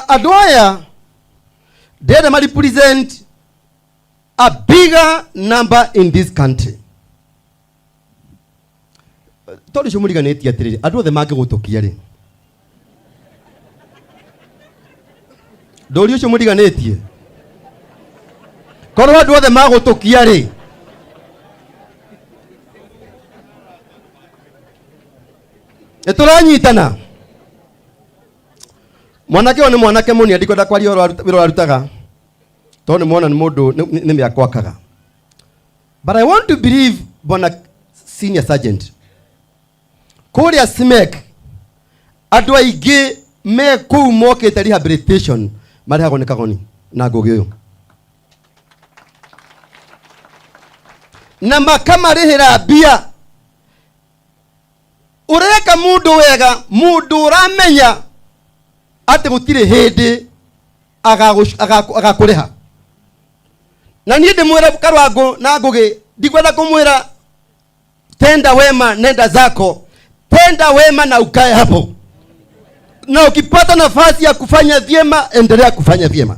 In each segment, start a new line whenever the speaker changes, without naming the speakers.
Adwaya they represent a bigger number in this country. Toli shumuri ganeti atiri adu the mage gutokia ri Dori shumuri ganeti Korwa adu the mage gutokia ri Eturanyitana Mwanake one mwanake muni adikwenda kwari wiro arutaga tone mwana ni mundu ni miakwakaga. But I want to believe bona senior sergeant Korea Smek adwa ige me ku moke ta rehabilitation mari hagoneka goni na gogyo na makama rehera bia ureka mundu wega mundu ramenya ate gutire hede agakureha na niende mwera karwango na nguge ndikwenda kumwira tenda wema nenda zako tenda wema na ukae hapo na ukipata nafasi ya kufanya vyema endelea kufanya vyema.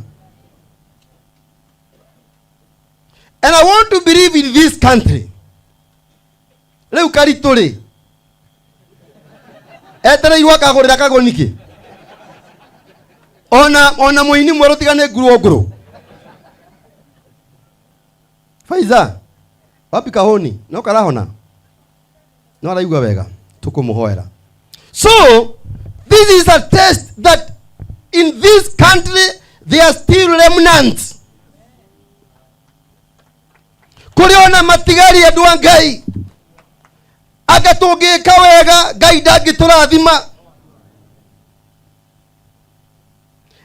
And I want to believe in this country leo karitore etere iwaka gorera kagoniki ona muini mwero tigane guru Faiza wapi kahoni no karahona no araigwa wega tukumuhoera. So this is a test that in this country there are still remnants kuriona matigari ya duangai agatugika wega gaida giturathima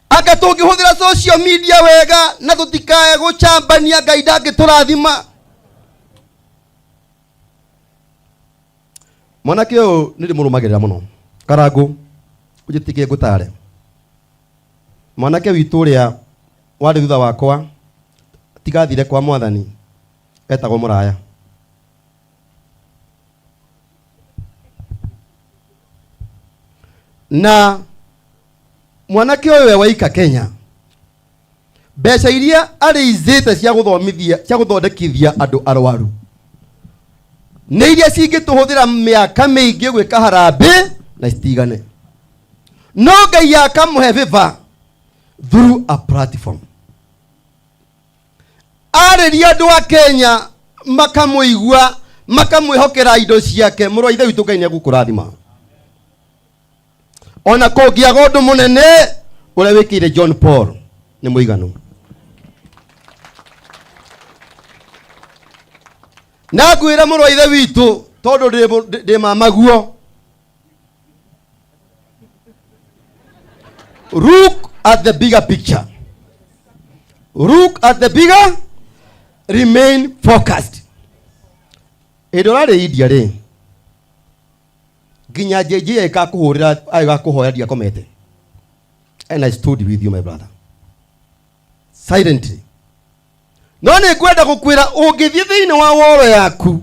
Akatoki hudira social media wega na tutikae guchambania gaida giturathima. Mwanake uyu niri murumagirira muno Karangu ujitikie gutare mwanake witu ria wari thutha wakwa tigathire kwa mwathani etagwo Muraya na mwanake uyu waika Kenya mbeca iria areizite cia guthomithia cia guthondekithia andu arwaru ne iria cingituhuthira miaka miingi gwika harambe na istigane no Ngai akamuhe viva through a platform areria andu a Kenya makamuigua makamwihokera indo ciake murwa ithe witu Ngai ni agukurathima ona kogia gondo munene ule wikire John Paul ni muiganu na gwira murwa ithe witu tondu ndi mamaguo look at the bigger picture look at the bigger remain focused edorare idia re ginya jeje ekakuhurira agakuhoya dia komete and I stood with you my brother silently no ne kwenda gukwira ungithie thiini wa woro yaku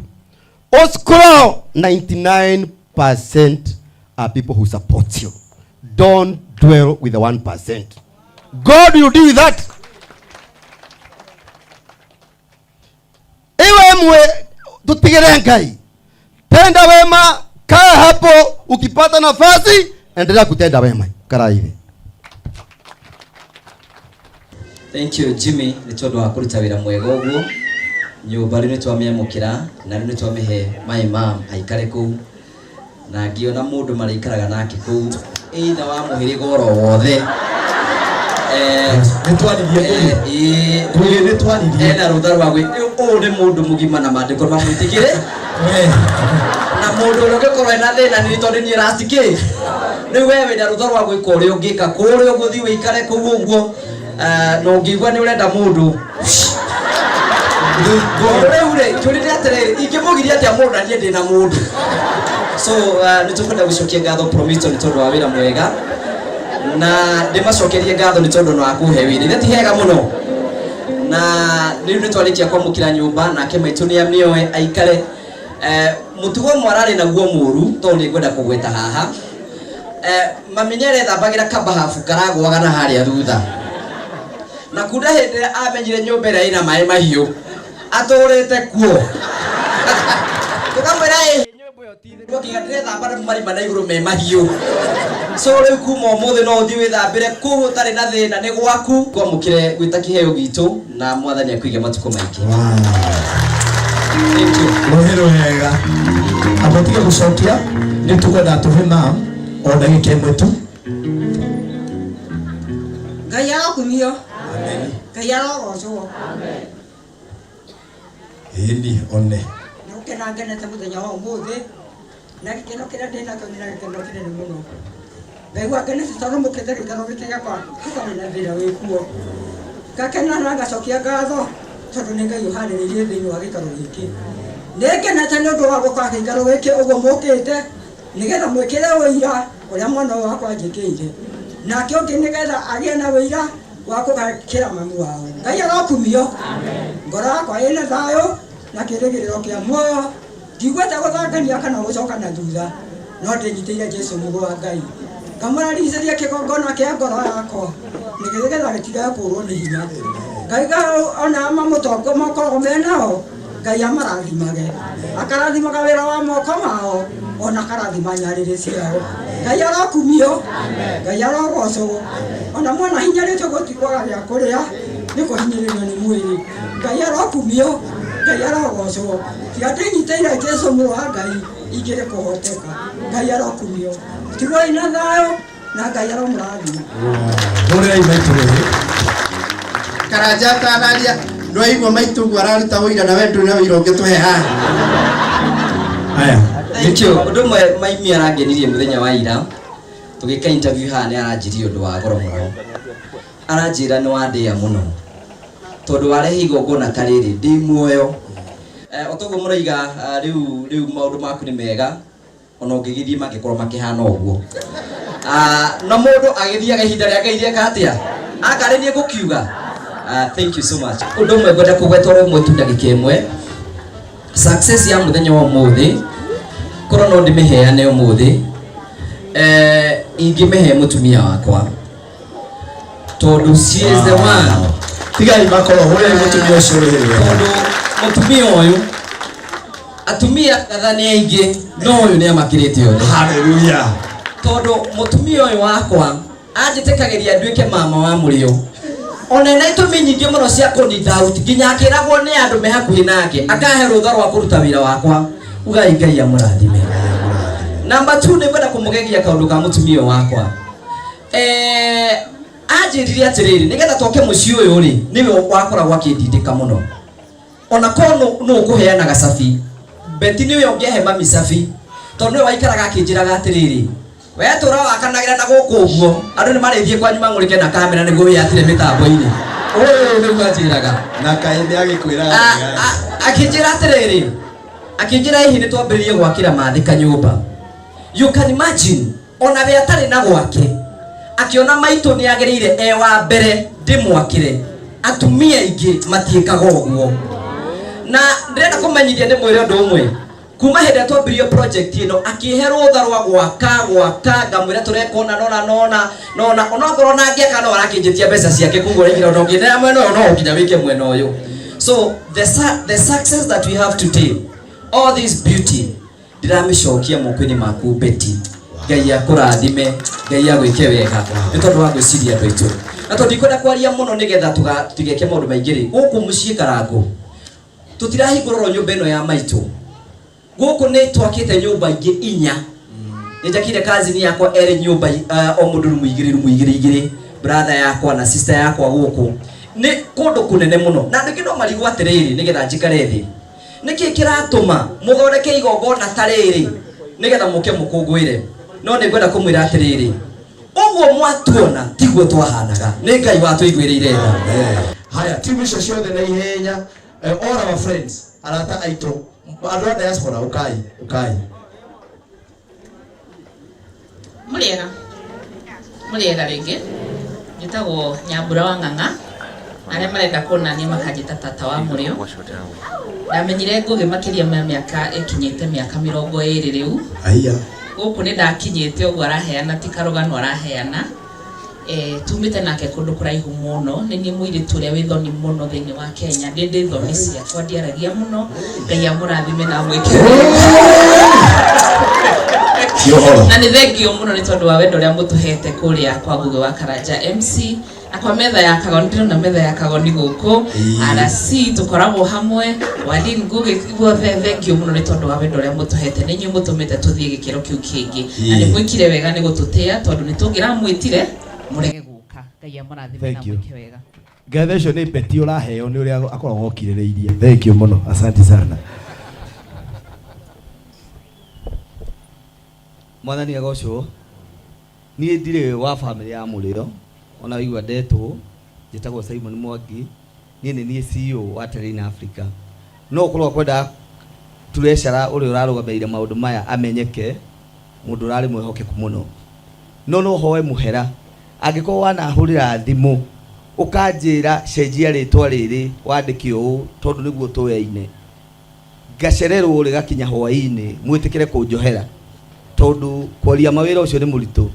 o scroll 99% are people who support you. Don't dwell with the 1%. God will do that. Ewe mwe tutigere Ngai tenda wema kaa hapo ukipata nafasi endelea kutenda wema karaire.
Thank you Jimmy nitondo wakuruta wira mwega uguo nyumba ri nitwamemukira na ri nitwamehe my mom aikare ku na ngiona mundu marikaraga nake ku either wa muhirigo ro wothe nitwaririe na rutha rwagwe o ni mundu mugima na mandiko mamwitikire na mundu urogekorwo ena thina ni tondu ni rastiki ni wewe na rutha rwagwe ko ri ungika kuri uguthi wikare ku uguo no ngigwa ni urenda mundu ure turire atere ikimugiria atia mundu na ndiye na mundu so nitufunda gucokia ngatho Promisto ni tondu wa wira mwega na ndimacokerie ngatho ni tondu no akuhe wira itheti hega muno na riu nitwarikia kwamukira nyumba na kemaitu ni amnioe aikare mutugo mwarari naguo muru to ni ngwenda kugweta haha mami nĩarethambagira kabahabu karagwaga na harĩa thutha na kuda hĩndĩ amenyire nyũmba ĩrĩa ĩna maĩ mahiũ atũrĩte kuo tukamwĩra nyũmba ĩyo ti thĩ tũkiga ndĩrethamba marima na igũrũ me mahiũ so rĩu kuma ũmũthĩ no ũthiĩ wĩthambĩre kũu ũtarĩ na thĩna nĩ gwaku kwamũkĩre gwĩta kĩheo gitũ na mwathani akũige matukũ maingĩ.
Rohero wega abatige gucokia ni tukwenda tuhe mam o ndagika imwe tu.
Ngai arokumio. Amen. Ngai arogocwo. Amen.
Hindi one
nukena ngenete muthenya wa umuthi na gikeno kiria ndina kio ni gikeno kinene muno ngaigua ngenete tondu mukite gikeno giki giakwa hatarĩ na thĩna wĩ kuo ngakena na ngacokia ngatho tondu nĩ Ngai ũharĩrĩirie thĩinĩ wa gĩikaro gĩkĩ nĩ ngenete nĩ ũndũ wa gũka gĩikaro gĩkĩ ũguo mũkĩte nĩgetha mwĩkĩre ũira ũrĩa mwana ũyũ wakwa njĩkĩire nake ũngĩ nĩgetha agĩe na ũira wa kũgakĩra mami wao. Ngai arokumio. Ngoro yakwa ĩna thayũ na kĩrĩgĩrĩro kĩa muoyo ndigwete gũthangania kana gũcoka na thutha no ndĩnyitĩire Jesũ mũgũ wa Ngai ngamũraricĩria kĩgongona kĩa ngoro yakwa nĩgetha gĩtigage kũrwo nĩ hinya Ngai ona mamũtongo makoragwo menao Ngai amarathimage akarathimaga wĩra wa moko mao ona karathima nyarĩrĩ ciao. Ngai arokumio. Ngai arogocwo ona mwana hinyarĩtio gũtikwaga gĩa kũrĩa nĩ kũhinyĩrĩrio nĩ mwĩrĩ. Ngai arokumio. Ngai arogocwo tiga ndĩnyitĩire Jesũ mũrũ wa Ngai ingĩrĩ kũhoteka. Ngai arokumio tigwo ina thayũ na Ngai aromũrathima.
Mũrĩai maitũ rĩrĩ
Karanja kanaria no igua maitũ guo araruta ũira na wendo na ũira ũngĩtũhe haha.
Aya
Nikio ũndũ ũmwe maimi arangenirie mũthenya wa ira tũgĩka interview haha nĩ aranjirie ũndũ wa goro mũno aranjĩra nĩ wandĩa mũno tondu warehe igongona ta rĩrĩ ndĩ muoyo otoguo mũraiga rĩu maũndũ maku nĩ mega ona ũngĩgĩthiĩ mangĩkorwo makĩhana ũguo na mũndũ agĩthiĩ agahinda rĩake irieka atĩa akarĩnie gũkiuga. Thank you so much. Ũndũ ũmwe ngwenda kũgweta ũrĩa ũmwe tu ndagĩka ĩmwe success ya mũthenya wa ũmũthĩ korwo no ndĩmĩheane ũmũthĩ ingĩmĩhe mũtumia wakwa tondu she is the one.
tigai makorwo ũrĩa mũtumia ũcio rĩrĩ
tondu mũtumia ũyũ atumia gathani aingĩ no ũyũ nĩ amakĩrĩte othe.
Hallelujah.
Tondu mũtumia ũyũ wakwa anjĩtĩkagĩria nduĩke mama wa mũrĩo ona ena itũmi nyingĩ mũno cia kũnita out nginya akĩragwo nĩ andũ me hakuhĩ nake akahe rũtha rwa kũruta wĩra wakwa ugai Ngai amũrathime. Number 2 nĩ ngwenda kũmũgegia kaũndũ ka mũtumia wakwa anjĩrire atĩrĩrĩ nĩgetha tũke mũciĩ ũyũ rĩ nĩwe wakoragwo akĩndindĩka mũno ona korwo no ũkũheana gacabi beti nĩwe ũngĩahe mami cabi tondũ nĩwe waikaraga akĩnjĩraga atĩrĩrĩ we tũra wakanagĩra na gũkũ ũguo andũ nĩ marĩthiĩ kwanyu mang'ũrĩke na kamera nĩguo wĩyatire mĩtambo-inĩ ũyũ nĩguo anjĩraga
Na kaĩ nĩ agĩkwĩra
akĩnjĩra atĩrĩrĩ akĩnjĩra hihi nĩ twambĩrĩrie gwakĩra mathĩ kanyũmba. You can imagine ona we atarĩ na gwake akiona maitũ nĩ agĩrĩire wa mbere ndĩmwakĩre atumia aingĩ matiĩkaga ũguo na ndĩrenda kũmenyithia ndĩmwĩre ũndũ ũmwe kuma hĩndĩ twambĩrĩirie project ĩno akĩhe rũtha rwa gwaka ngamwĩra tũreka nona onakorwo nangĩaka no arakĩnjĩtia mbeca ciake koguo rĩngĩ no ngĩnera mwena ũyũ no ũkinya wĩke mwena ũyũ. So the success that we have today, all this beauty ndiramĩcokia moko-inĩ maku Betty. Ngai akũrathime, Ngai agwĩke wega nĩ tondũ wa gwĩciria andũ aitũ na tondũ ndikwenda kwaria mũno nĩgetha tũgeke maũndũ maingĩ rĩ gũkũ mũciĩ Karangũ tũtirahingũrĩrwo nyũmba ĩno ya maitũ gũkũ nĩ twakĩte nyũmba ingĩ 4 nĩnjakire kazini yakwa erĩ nyũmba o mũndũ rumu igĩrĩ brother yakwa na sister yakwa gũkũ nĩ kũndũ kũnene mũno na andũ aingĩ no marigwo atĩrĩrĩ nĩgetha njikare thĩ nĩkĩ kĩratũma mũthondeke igongona ta rĩrĩ nĩgetha mũke mũkũngũĩre no nĩ ngwenda kũmwĩra atĩrĩrĩ ũguo mwatuona tiguo twahanaga nĩ Ngai watũiguĩrĩire tha.
Haya timu icio ciothe na ihenya all our friends arata aitũ andũ a diaspora ukai
Mũrĩega rĩngĩ njĩtagwo Nyambura wa Ng'ang'a arĩa marenda kuonania makanjĩta tata wa mũrĩo ndamenyire ngũgĩ makĩria ma mĩaka ĩkinyĩte mĩaka 20 rĩu
aiya
guku ni ndakinyite ugu araheana ti karugano araheana tumite nake kundu kuraihu muno ni ni mwiri turia withoni muno thiini wa Kenya ndindi thoni cia kwa ndiaragia muno Ngai amurathime na mwikire na ni thengio muno ni tondu wa wendo ria mutuhete kuria kwa Ngugi wa Karanja MC na kwa metha ya Kagoni ndina metha ya Kagoni guku RC tukoragwo hamwe wadi Ngugi guothe thengio muno ni tondu wa wendo ria mutuhete ni nyu mutumite tuthie gikiro kiu kingi na ni mwikire wega ni gututia tondu ni tungira mwitire murege guka Ngai amurathime na mwike wega
ngathe ni beti uraheo ni uria akoragwo okirireirie thank you muno asante sana
mwathani agocwo nie ndire wa family ya Muliro ona wigwa ndeto njitagwo Simon Mwangi nie ni CEO wa Terrain Africa no kurwa kwenda turecera uri urarugameire maundu maya amenyeke mundu urari mwehokeku muno no hoe muhera angiko wana hurira thimu ukanjira cenjia ritwa riri wandiki uu tondu niguo tuweine ngacererwo uri gakinya hwaini mwitikire kunjohera tondu kwaria mawira ucio ni muritu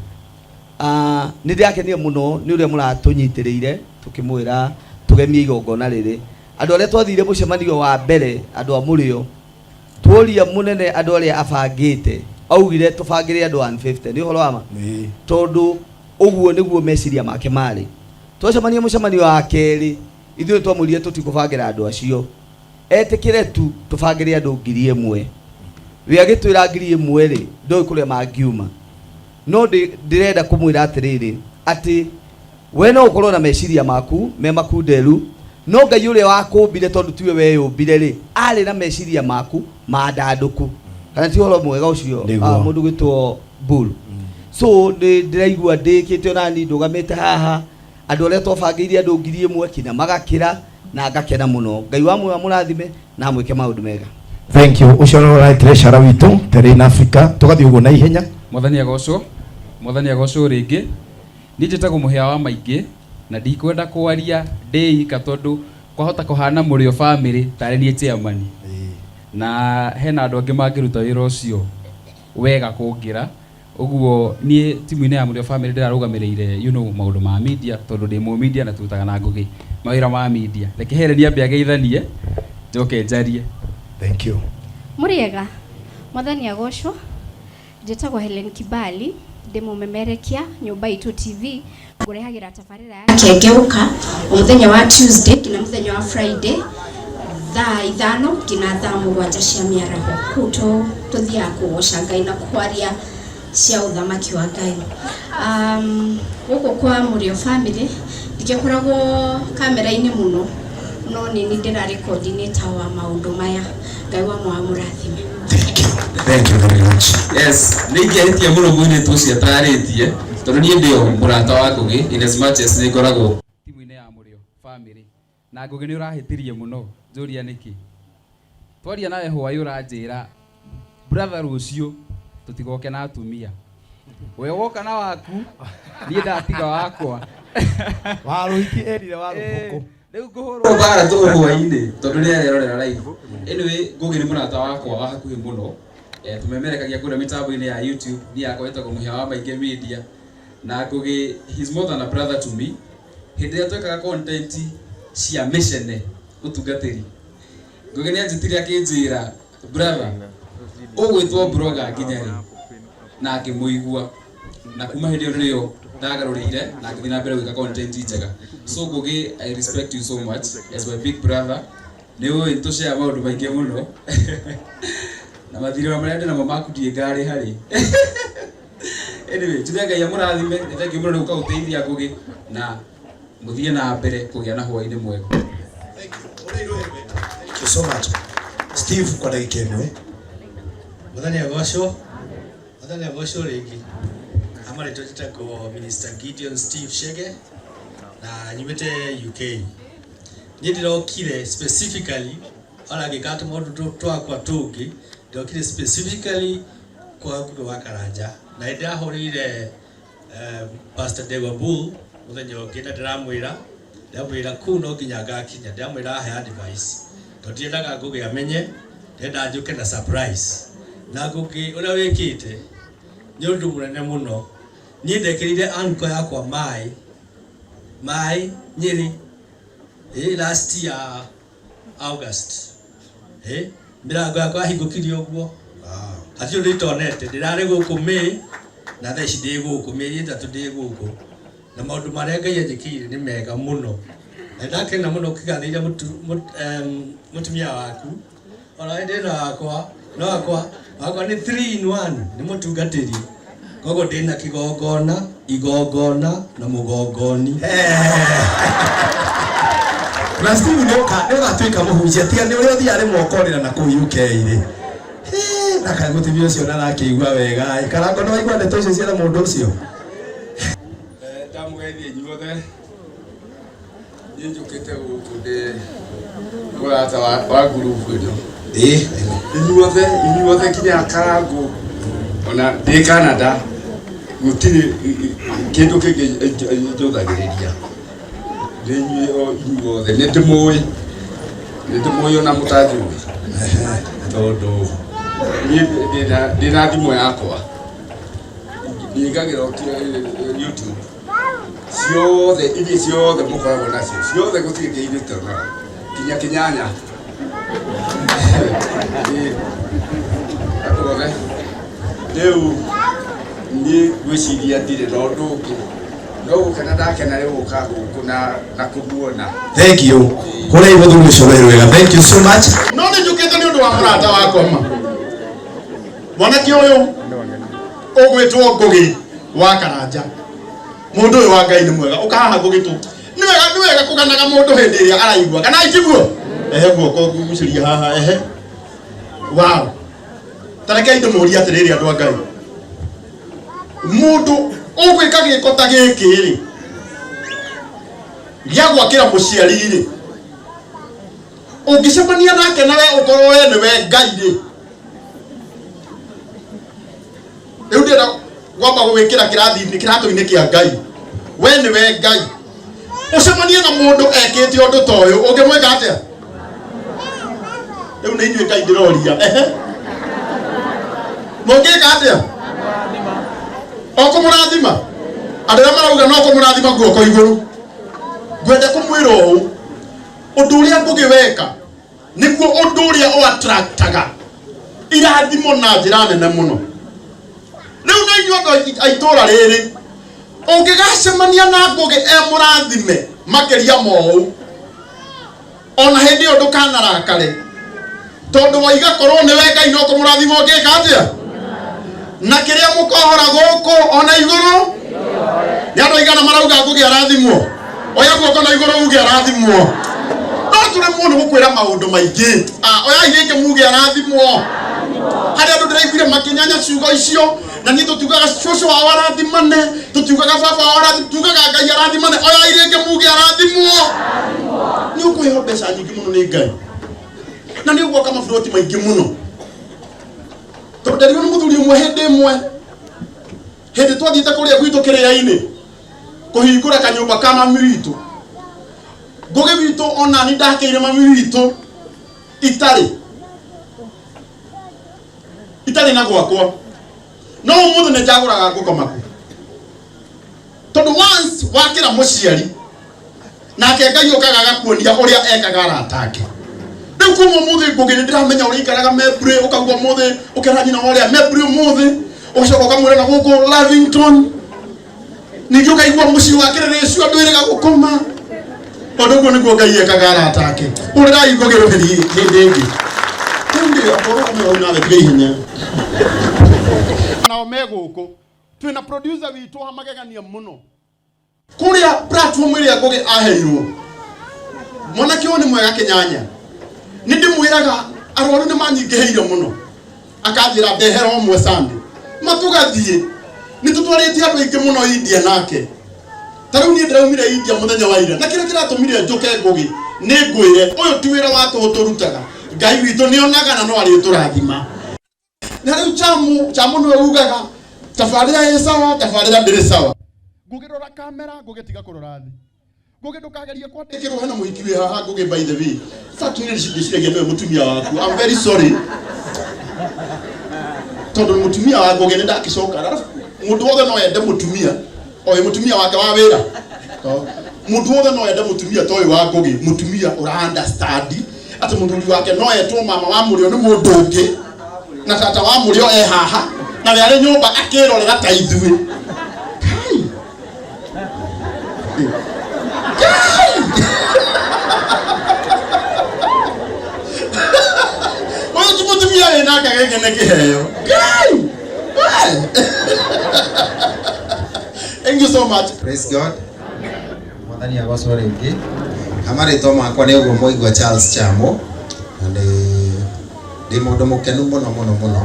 ni ndiakenie muno ni uria muratunyitiriire tukimwira tugemie igongona riri andu aria twathire mucemanio wa mbere andu a Murio tuoria munene andu aria abangite augire tubangire andu 150 ni horo ama tondu uguo niguo meciria make mari twacemania mucemanio wa keri ithuĩ twamwĩrire tutikubangira andu acio etikire tu tubangire andu 1,000 we agitwira 1,000 ri ndoi kuria mangiuma no ndirenda kumwira atiriri ati we no ukorwo na meciria maku me makunderu no Ngai uria wakumbire tondu tiwe we yumbire ri ari na meciria maku mandanduku kana ti horo mwega ucio mundu gwitwo Bull so ndiraigua ndikite ona ni ndugamite haha andu aria twabangire andu 1,000 kinya magakira na ngakena muno Ngai wa mwe amurathime na mwike maundu mega
thank you ucio no right treasurer witu Terrain Africa tugathie uguo na ihenya
mwathani agocwo ringi ni njitagwo muhia wa maingi na ndikwenda kwaria ndika tondu kwahota kuhana Murio family tare ni chairman na hena andu angi mangiruta wira ucio wega kungira uguo ni timu-ini ya Murio family ndirarugamirire maundu ma media tondu ndi mu media na tutaga na Ngugi mawira ma media reke here ni ambia geithanie njoke njarie
thank you
muriega mwathani agocwo njitagwo Helen Kibali ndimumemerekia nyumba itu TV ngurehagira tabarira yake ngeuka muthenya wa Tuesday kina muthenya wa Friday thaa 5 kina thaa 7 cia miaraho kuto tuthia kugoca Ngai na kwaria cia uthamaki wa Ngai guko kwa Murio family ndikoragwo kamera-ini muno no ni ndira coordinator wa maundu maya Ngai wa murathime
thank you very much
yes ningeretie muno mwine tucio taritie tondu nie ndio murata wa Ngugi in as much as nikoragwo
timu-ini ya Murio family na Ngugi ni urahitirie muno njuria niki twaria nawe hwai uranjira brother rucio tutigoke na atumia we woka na waku nie ndatiga wakwa
waruhiki erire waruhuko
riu nguhurwo bara tu hwai-ini tondu ni arerorera live anyway Ngugi ni murata wakwa wa hakuhi muno tumemerekagia kuria mitambo-ini ya YouTube ni yakoretwo muhia wa maingi media na Ngugi he's more than a brother to me hindi ya twekaga content cia mission utungatiri Ngugi ni anjitire akinjira brother ugwitwo blogger nginyari na ngimuigua na kuma hindi rio ndagarurire na ngithii na mbere gwika content njega so Ngugi I respect you so much as my big brother ni we to share maundu maingi muno na mathire wa mrende na mama kudie ngari hari anyway tuthia Ngai amurathime thank you muno ni ukaguteithia Ngugi na muthie na mbere kugia na hwai-ini mwega
thank you so much Steve kwa dakika imwe
Mwathani agocwo ringi amari tutako Minister Gideon Steve Chege na nyumite UK ni ndirokire specifically ala ngikata maundu twakwa tungi ndokire specifically kwa Ngugi wa Karanja na ndahorire Pastor Dewa Bull muthenya ungi na ndiramwira kuu no nginya ngakinya ndamwira he advice tutiendaga Ngugi amenye ndenda njuke na surprise na Ngugi uria wikite nĩ ũndũ mũnene mũno. Niĩ ndekĩrire anko yakwa maĩ Nyeri last year August. Mĩrango yakwa yahingũkirio ũguo. Hatirĩ ũndũ itonete, ndĩrarĩ gũkũ May na thaa ici ndĩ gũkũ mĩeri 3 ndĩ gũkũ. Na maũndũ marĩa Ngai anjĩkĩire nĩ mega mũno. Na ndakena mũno ũkĩgathĩire mũtumia waku. Ona ndĩna wakwa, no wakwa nĩ 3 in 1, nĩ mũtungatĩri. Koguo ndĩna kĩgongona, igongona na mũgongoni.
Na Steve nĩ ũgatuĩka mũhunjia, tiga nĩ ũrĩa ũthiaga rĩmwe ũkorĩra na kũu UK-rĩ. Na kaĩ mũtumia ũcio na arakĩigua wega. Karango nĩ waigua ndeto icio ciana mũndũ ũcio?
Ndamũgeithia inyuothe. Niĩ njũkĩte gũkũ ndĩ mũrata wa ngurubu ĩno. Inyuothe kinya Karango ona ndĩ Canada gũtirĩ kĩndũ kĩngĩ njũthagĩrĩria. Inyuothe nĩ ndĩmũĩ ona mũtanjũĩ. Tondũ ndĩna thimũ yakwa nyingagĩra YouTube ciothe iria ciothe mũkoragwo nacio ciothe gũtirĩ ngĩinĩte onaga kinya kĩnyanya andũ othe rĩu niĩ ngwĩciria ndirĩ na ũndũ ũngĩ no gũkena ndakena rĩu gũka gũkũ na kũmuona.
Thank you. Hũra mũthuri ũcio wĩ wega. Thank you so much.
No nĩ njũkĩte nĩ ũndũ wa mũrata wakwa ma. Mwanake ũyũ ũgwĩtwo Ngũgĩ wa Karanja. Mũndũ ũyũ wa Ngai nĩ mwega. Ũka haha Ngũgĩ tu. Nĩ wega kũganaga mũndũ hĩndĩ ĩrĩa araigua. Kana ikiguo? Guoko gucĩria haha Wow. Tarekei ndĩmũrie atĩrĩrĩ andũ a Ngai. Mũndũ ũgwĩka gĩko ta gĩkĩ-rĩ gĩa gwakĩra mũciari-rĩ, ũngĩcemania nake nawe ũkorwo we nĩwe Ngai-rĩ, rĩu ndĩrenda gwamba gũgwĩkĩra kĩratũ-inĩ kĩa Ngai. We nĩwe Ngai. Ũcemanie na mũndũ ekĩte ũndũ ta ũyũ, ũngĩmwĩka atĩa? Rĩu nĩ inyuĩ Ngai ndĩroria. Mũngĩka atĩa? Okũmũrathima. Andũ arĩa marauga no kũmũrathima guoko igũrũ. Ngwenda kũmwĩra ũũ, ũndũ ũrĩa Ngũgĩ weka nĩguo ũndũ ũrĩa ũattractaga irathimo na njĩra nene mũno. Rĩu na inyuĩ andũ a itũũra rĩrĩ, ũngĩgacemania na Ngũgĩ mũrathime makĩria ma ũũ, ona hĩndĩ ĩyo ndũkanarakare, tondũ waigakorwo nĩwe Ngai no kũmũrathima ũngĩka atĩa? Na kĩrĩa mũkohora gũkũ ona igũrũ nĩ andũ aigana marauga Ngũgĩ arathimwo. Oya guoko na igũrũ uge arathimwo. No tũrĩ mũndũ gũkwĩra maũndũ maingĩ. Oya igĩke muge arathimwo. Harĩ andũ ndĩraiguire makĩnyanya ciugo icio na niĩ tũtiugaga cũcũ wao arathimane, tũtiugaga baba wao arathimane, tuugaga Ngai arathimane. Oya igĩke muge arathimwo. Nĩ ũkũheo mbeca nyingĩ mũno nĩ Ngai. Na nĩ ũgwaka maburoti maingĩ mũno. Tondũ ndarigwo nĩ mũthuri ũmwe hĩndĩ ĩmwe, hĩndĩ twathiĩte kũrĩa gwitũ kĩrĩa-inĩ kũhingũra kanyũmba ka mami witũ. Ngũgĩ witũ ona nĩ ndakĩire mami witũ itarĩ na gwakwa. No ũmũthĩ nĩ njagũraga ngũkoma ku. Tondũ once wakĩra mũciari nake Ngai ũkaga agakuonia ũrĩa ekaga arata ake. Rĩu kuma ũmũthĩ Ngũgĩ nĩ ndĩramenya ũrĩa ikaraga Mebury, ũkauga ũmũthĩ ũkera nyina ũrĩa Mebury ũmũthĩ, ũgacoka ũkamwĩra na gũkũ Lavington. Ningĩ ũkaigua mũciĩ wake rĩrĩcio andũ erĩga gũkoma. Ũndũ ũguo nĩguo Ngai ekaga arata ake. Ũrĩrai Ngũgĩ rũheri hĩndĩ ĩngĩ. Rĩu nĩ akorwo kũmĩra nawe tiga ihenya. Nao me gũkũ twĩna producer witũ hamagegania mũno. Kũrĩa platform ĩrĩa Ngũgĩ aheirwo. Mwanake ũyũ nĩ mwega kĩnyanya. Nĩ ndĩmwĩraga arwaru nĩ manyingĩhĩire mũno. Akanjĩra ndehera ũmwe Sunday. Matũgathiĩ. Nĩ tũtwarĩtie andũ aingĩ mũno India nake. Ta rĩu niĩ ndĩraumire India mũthenya wa ira. Na kĩrĩa kĩratũmire njũke Ngũgĩ nĩ ngwĩre ũyũ ti wĩra wa tũhũ tũrutaga. Ngai witũ nĩ onaga na no arĩtũrathima. Na rĩu Chamu nĩwe ugaga tabarĩra ĩ sawa, tabarĩra ndĩrĩ sawa. Ngũgĩ rora kamera, Ngũgĩ tiga kũrora thĩ. Ngũgĩ ndũkageria kwandĩkĩrwo hena mũhiki wĩ haha Ngũgĩ by the way. Sasa tuine ndĩciragia nĩwe mũtumia waku. I'm very sorry.
tondu mutumia wa Ngugi ni ndakicoka alafu mundu wothe no ende mutumia o mutumia wake wa wira mundu wothe no ende mutumia toy wa Ngugi mutumia ura understand ati muthuri wake no etwo mama wa murio ni mundu ungi na tata wa murio haha na yale nyumba akirorera ta ithui mutumia ena kagenge ne kiheyo thank you so much.
Praise God. Mwathani agocwo ringi amarĩtwo makwa nĩ ũguo mũigua Charles Chamo na ndĩ mũndũ mũkenu mũno mũno mũno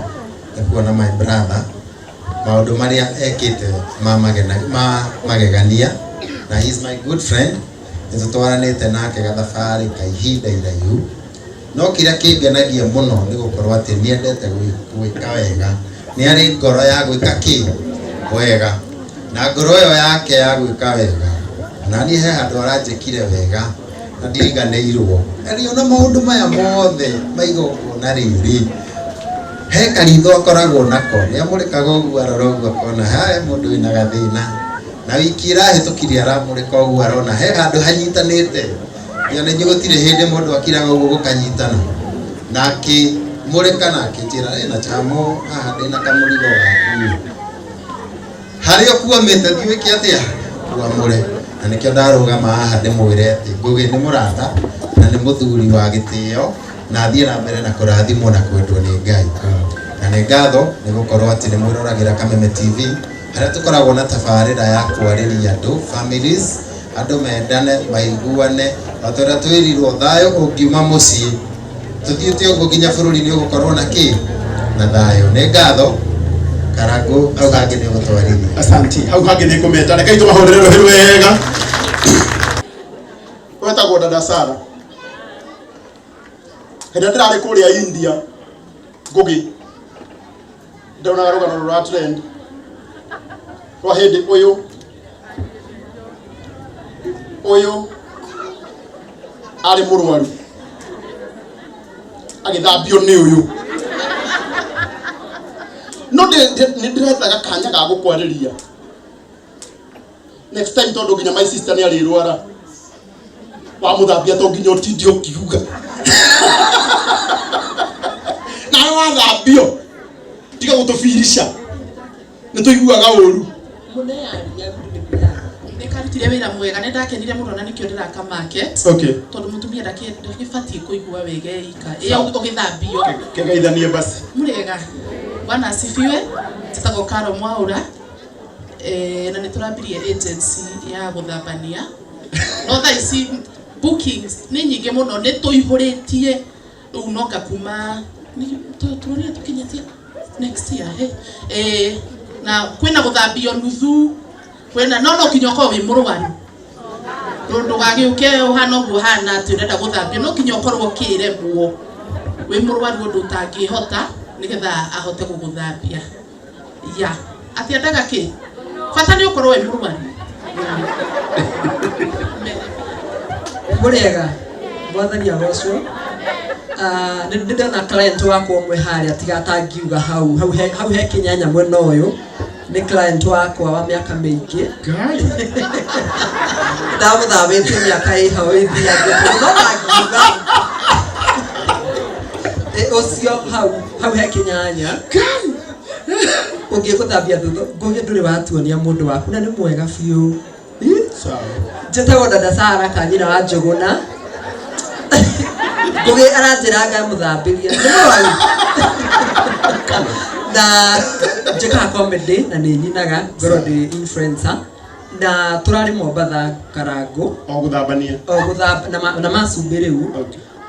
nĩ kuona my brother maũndũ marĩa ekĩte magegania na he is my good friend nĩ tũtwaranĩte nake gathabarĩ ka ihinda iraihu no kĩrĩa kĩngenagia mũno nĩ gũkorwo atĩ nĩendete gwĩka wega nĩ arĩ ngoro ya gwĩka wega na ngoro ĩyo yake ya gwĩka wega na niĩ he handũ aranjĩkire wega na ndiganĩirwo nĩ ona maũndũ maya mothe maigogona rĩrĩ he karitho akoragwo nako nĩ amũrĩkaga ũguo arora ũguo akona he mũndũ wĩna gathĩna na wiki ĩrahĩtũkire aramũrĩka ũguo arona he handũ hanyitanĩte nĩ gũtirĩ hĩndĩ mũndũ akiraga ũguo gũkanyitana na akĩmũrĩka na akĩnjĩra na Chamo haha ndĩna kamũrigo gaku harĩa ũkuamĩte thiwĩke atĩa kuamũre na nĩkĩo ndarũgama haha ndĩmwĩre atĩ Ngugi nĩ mũrata na nĩ mũthuri wa gĩtĩo na thiĩ na mbere na kũrathimwo na kwendwo nĩ Ngai na nĩ ngatho nĩ gũkorwo atĩ nĩ mwĩroragĩra Kameme TV harĩa tũkoragwo na tabarĩra ya kwarĩria andũ families andũ mendane maiguane atũra twĩrirwo thayũ ũngiuma mũciĩ tuthiĩte ũguo nginya bũrũri nĩ ũgũkorwo na na thayũ nĩ ngatho Karangu au hangĩ nĩ gũtwarithia
asante hau hangĩ nĩ kũmeta reke tũmahũrĩre rũhĩ wega wetagwo dada Sara hĩndĩ ndĩrarĩ kũrĩa India Ngugi ndĩronaga rũgano rwa trend rwa hĩndĩ ũyũ arĩ mũrwaru agĩthambio nĩ ũyũ no nĩ ndĩrethaga kanya ga gũkwarĩria next time tondũ nginya my sister nĩ arĩrwara wa mũthambia to nginya ũtindi ũkiuga na wathambio tiga gũtũbirica nĩ tũiguaga ũru
nĩkarutire wĩra mwega nĩ ndakenire mũno na nĩkĩo ndĩraka market tondũ mũtumia ndagĩbatiĩ kũigua wega ika ũgĩthambio
kĩgeithanie basi
mũrega bwana asifiwe tũtagwo Karo Mwaura na nĩ tũrambirie agency ya gũthambania no thaa ici bookings nĩ nyingĩ mũno nĩ tũihũrĩtie rĩu no ngakuma tũrĩa tũkinyĩtie next year na kwĩna gũthambio nuthu kwĩna no kinya ũkorwo wĩ mũrwaru ndũgagĩũke ũhana ũguo hana atĩ ũrenda gũthambio no kinya ũkorwo ũkĩremwo wĩ mũrwaru ũndũ ũtangĩhota nĩgetha ahote gũgũthambia ya atiendaga kĩ bata nĩ ũkorwo wĩ mũrwaru
mũrega mwathani agocwo nĩ ndĩrona client wakwa ũmwe harĩa tiga atangiuga hau he Kinyanya mwena ũyũ nĩ client wakwa wa mĩaka mĩingĩ ndamũthambĩtie mĩaka ĩho ĩthiangĩte no ndangiuga ũcio hau he Kinyanya ũngĩgũthambia thutha Ngugi ndũrĩ watuonia mũndũ waku na nĩ mwega biũ njĩtagwo dada Sara Kanyina wa Njũgũna Ngugi aranjĩra ngamũthambĩria nĩ mũrwaru na njĩkaga comedy na nĩ nyinaga ngorwo ndĩ influencer na tũrarĩ Mombatha Karangu gũthamba na macumbĩ rĩu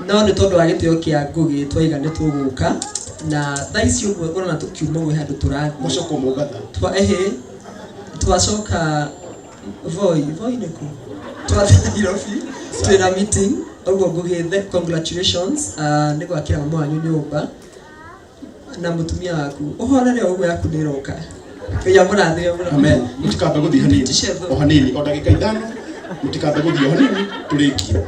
no nĩ tondũ wa gĩtĩo kĩa Ngugi twaiga nĩ tũgũka na thaa ici ũguo ũrona tũkiuma gwĩ handũ tũrathiĩ
mũcoka Mombatha
twacoka Voi nĩkũ twathiĩ Nairobi twĩna meeting ũguo Ngugi congratulations nĩ gwakĩra mama wanyu nyũmba na mũtumia waku ũhorere ũguo yaku nĩ ĩroka Ngai amũrathime mũno
amen mũtikambe gũthiĩ hanini o hanini o ndagĩka ithano mũtikambe gũthiĩ o hanini tũrĩkie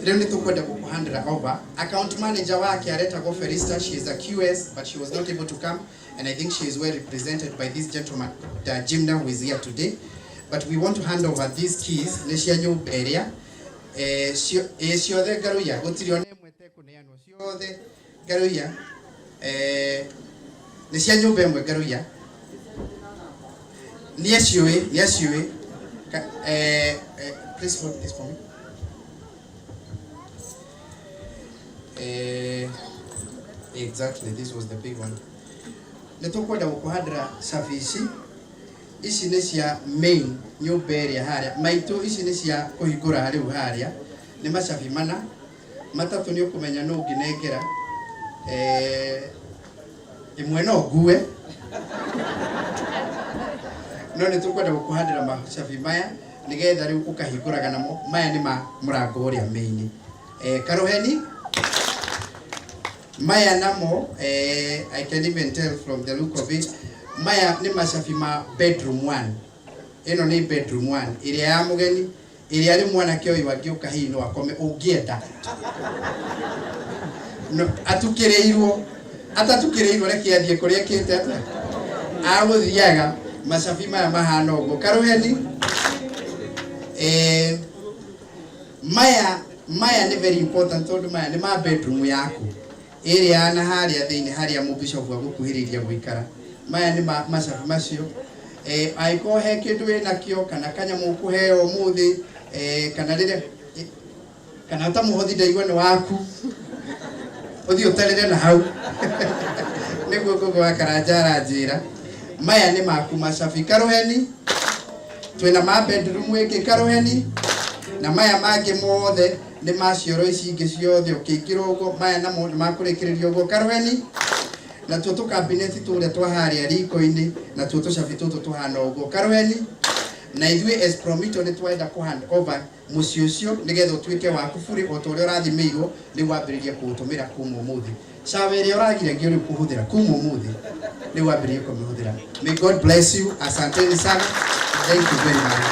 leo nitukwenda kuhandra over. Account manager wake aretagwo Felista, she is a QS but she was not able to come, and I think she is well represented by this gentleman Jimna, who is here today. But we want to hand over these keys nĩ cia nyũmba ĩrĩa ciothe ngaruia gũtirĩ ona ĩmwe ĩtekũneanwo, ciothe ngaruia nĩ cia nyũmba ĩmwe ngaruia nĩ aciũĩ please hold this for me. Exactly, this was the big one. Nitukwenda gukuhandira service ici nĩ cia main nyũmba ĩrĩa harĩa maitũ, ici nĩ cia kũhingũra rĩu harĩa nĩ macabi mana matatũ nĩ ũkũmenya no nginengera ĩmwe no ngue no nĩtũkwenda gũkuhandĩra macabi maya nĩgetha rĩu ũkahingũraga namo. Maya nĩ ma mũrango ũrĩa main karoheni maya namo I can even tell from the look of it, maya ni macabi ma bedroom 1. Ino ni bedroom 1 iria ya mugeni, iria ari mwanake uyu angĩũka hihi no akome ũngĩenda. No atatukĩrĩirwo reke athiĩ kũrĩa kĩte agũthiaga macabi maya mahana ũguo. Karuheni maya ni very important tondũ maya ni ma bedroom yaku ĩrĩa na harĩa thĩinĩ harĩa mũbishopu agũkuhĩrĩria gũikara. Maya nĩ macabi macio angĩkorwo he kĩndũ wĩnakĩo kana kanyamũ ũkũheo ũmũthĩ kana rĩrĩa kana ũtamũhothi ndaigua nĩ waku ũthiĩ ũtarĩre na hau nĩguo Ngũgĩ wa Karanja aranjĩra. Maya nĩ maku macabi. Karuheni twĩna ma bedroom ĩngĩ Karuheni, na maya mangĩ mothe nĩ macioro ici ingĩ ciothe ũkĩingĩra ũguo. Maya namo nĩ makũrĩkĩrĩrio ũguo Karuheni, na tuo tũkabineti tũrĩa twa harĩa riko-inĩ na tuo tũcabi tũtũ tũhana ũguo Karuheni. Na ithuĩ as Promito nĩ twenda kũ hand over mũciĩ ũcio nĩgetha ũtuĩke waku bũrĩ o ta ũrĩa ũrathimĩirwo nĩ wambĩrĩrie kũũtũmĩra kuma ũmũthĩ. Cawa ĩrĩa ũragiragio rĩu kũhũthĩra kuma ũmũthĩ nĩ wambĩrĩrie kũmĩhũthĩra. May God bless you. Asanteni sana. Thank you very much.